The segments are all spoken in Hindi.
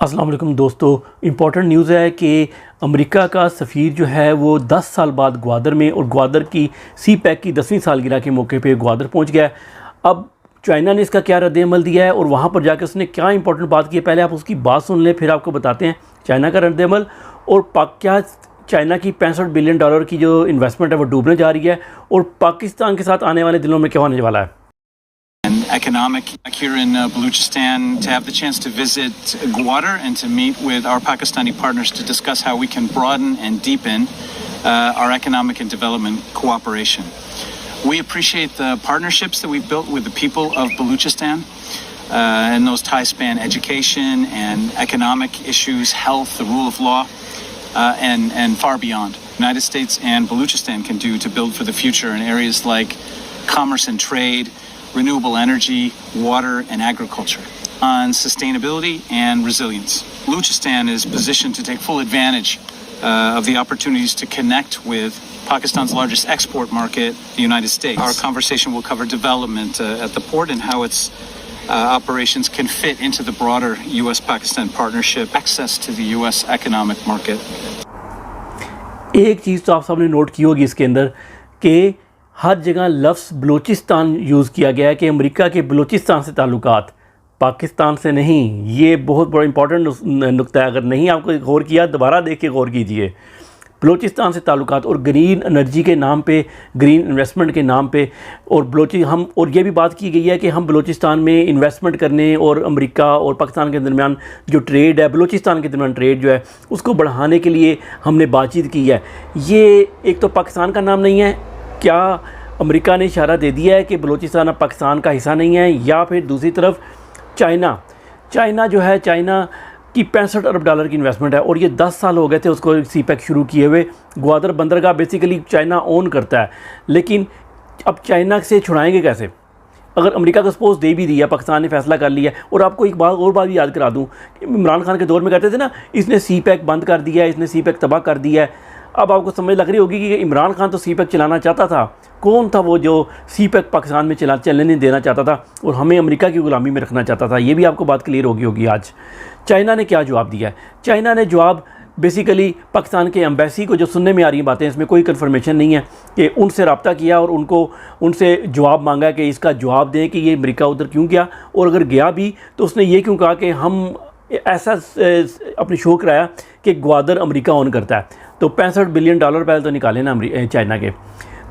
अस्सलाम वालेकुम दोस्तों, इम्पॉर्टेंट न्यूज़ है कि अमेरिका का सफ़ीर जो है वो 10 साल बाद ग्वादर में और ग्वादर की सी पैक की 10वीं सालगिरह के मौके पे ग्वादर पहुंच गया है। अब चाइना ने इसका क्या रद्द-ए-अमल दिया है और वहां पर जाकर उसने क्या इंपॉर्टेंट बात की है, पहले आप उसकी बात सुन लें, फिर आपको बताते हैं चाइना का रद्द-ए-अमल और क्या चाइना की $65 बिलियन की जो इन्वेस्टमेंट है वो डूबने जा रही है और पाकिस्तान के साथ आने वाले दिनों में क्या होने वाला है। Economic here in Baluchistan, to have the chance to visit Gwadar and to meet with our Pakistani partners to discuss how we can broaden and deepen our economic and development cooperation. We appreciate the partnerships that we've built with the people of Baluchistan, and those ties span education and economic issues, health, the rule of law, and far beyond. United States and Baluchistan can do to build for the future in areas like commerce and trade, renewable energy, water and agriculture, on sustainability and resilience. Baluchistan is positioned to take full advantage of the opportunities to connect with Pakistan's largest export market, the United States. Our conversation will cover development at the port and how its operations can fit into the broader US-Pakistan partnership, access to the US economic market. एक चीज़ तो आप सबने नोट की होगी इसके अंदर कि हर जगह लफ्ज़ बलूचिस्तान यूज़ किया गया है कि अमेरिका के बलूचिस्तान से ताल्लुकात, पाकिस्तान से नहीं। ये बहुत बड़ा इंपॉर्टेंट नुक्ता है, अगर नहीं आपको गौर किया दोबारा देख के गौर कीजिए। बलूचिस्तान से ताल्लुकात और ग्रीन एनर्जी के नाम पे, ग्रीन इन्वेस्टमेंट के नाम पे और ये भी बात की गई है कि हम बलूचिस्तान में इन्वेस्टमेंट करने और अमेरिका और पाकिस्तान के दरमियान जो ट्रेड है, बलूचिस्तान के दरमियान ट्रेड जो है उसको बढ़ाने के लिए हमने बातचीत की है। ये एक तो पाकिस्तान का नाम नहीं है, क्या अमेरिका ने इशारा दे दिया है कि बलूचिस्तान अब पाकिस्तान का हिस्सा नहीं है, या फिर दूसरी तरफ चाइना जो है, चाइना की $65 अरब की इन्वेस्टमेंट है और ये 10 साल हो गए थे उसको सी पैक शुरू किए हुए। ग्वादर बंदरगाह बेसिकली चाइना ओन करता है, लेकिन अब चाइना से छुड़ाएंगे कैसे? अगर अमेरिका को सपोज दे भी दिया, पाकिस्तान ने फैसला कर लिया। और आपको एक बात भी याद करा दूँ, इमरान खान के दौर में कहते थे ना, इसने सी पैक बंद कर दिया है, इसने सी पैक तबाह कर दिया है। अब आपको समझ लग रही होगी कि इमरान खान तो सी पैक चलाना चाहता था। कौन था वो जो सी पैक पाकिस्तान में चलने नहीं देना चाहता था और हमें अमेरिका की गुलामी में रखना चाहता था? ये भी आपको बात क्लियर होगी आज। चाइना ने क्या जवाब दिया है? चाइना ने जवाब बेसिकली पाकिस्तान के एम्बेसी को, जो सुनने में आ रही बातें, इसमें कोई कन्फर्मेशन नहीं है, कि उनसे रब्ता किया और उनसे जवाब मांगा कि इसका जवाब दें कि ये अमेरिका उधर क्यों गया, और अगर गया भी तो उसने ये क्यों कहा कि हम ऐसा अपनी शो कराया कि ग्वादर अमेरिका ओन करता है। तो $65 बिलियन पहले तो निकाले ना चाइना के।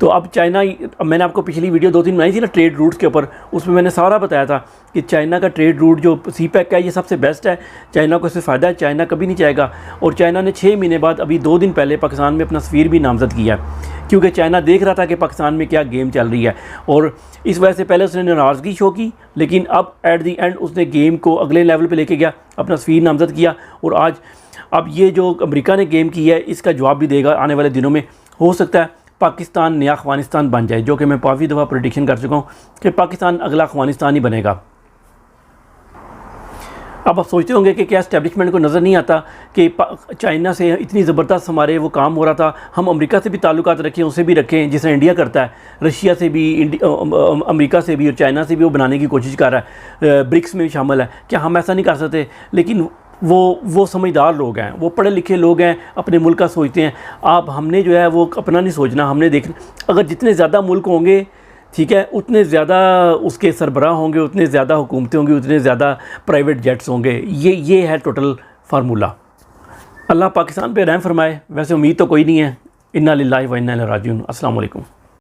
तो अब चाइना, मैंने आपको पिछली वीडियो 2-3 बनाई थी ना ट्रेड रूट्स के ऊपर, उसमें मैंने सारा बताया था कि चाइना का ट्रेड रूट जो सी पैक का है ये सबसे बेस्ट है, चाइना को इससे फ़ायदा है, चाइना कभी नहीं चाहेगा। और चाइना ने 6 महीने बाद अभी 2 दिन पहले पाकिस्तान में अपना सफ़ीर भी नामज़द किया, क्योंकि चाइना देख रहा था कि पाकिस्तान में क्या गेम चल रही है और इस वजह से पहले उसने नाराज़गी शो की, लेकिन अब एट दी एंड उसने गेम को अगले लेवल पे लेके गया, अपना सफ़ीर नामज़द किया। और आज अब ये जो अमेरिका ने गेम की है इसका जवाब भी देगा आने वाले दिनों में। हो सकता है पाकिस्तान नया अफ़गानिस्तान बन जाए, जो कि मैं काफ़ी दफ़ा प्रेडिक्शन कर चुका हूँ कि पाकिस्तान अगला अफ़गानिस्तान ही बनेगा। अब आप सोचते होंगे कि क्या एस्टेब्लिशमेंट को नज़र नहीं आता कि चाइना से इतनी ज़बरदस्त हमारे वो काम हो रहा था, हम अमेरिका से भी ताल्लुकात रखें, उससे भी रखें जैसे इंडिया करता है, रशिया से भी, अमेरिका से भी और चाइना से भी वो बनाने की कोशिश कर रहा है, ब्रिक्स में भी शामिल है। क्या हम ऐसा नहीं कर सकते? लेकिन वो समझदार लोग हैं, वो पढ़े लिखे लोग हैं, अपने मुल्क का सोचते हैं। आप हमने जो है वो अपना नहीं सोचना, हमने देखना, अगर जितने ज़्यादा मुल्क होंगे, ठीक है, उतने ज़्यादा उसके सरबराह होंगे, उतने ज़्यादा हुकूमतें होंगी, उतने ज़्यादा प्राइवेट जेट्स होंगे। ये है टोटल फार्मूला। अल्लाह पाकिस्तान पे रहम फरमाए। वैसे उम्मीद तो कोई नहीं है। इन्ना लिल्लाहि व इन्ना इलैहि राजिऊन। अस्सलाम वालेकुम।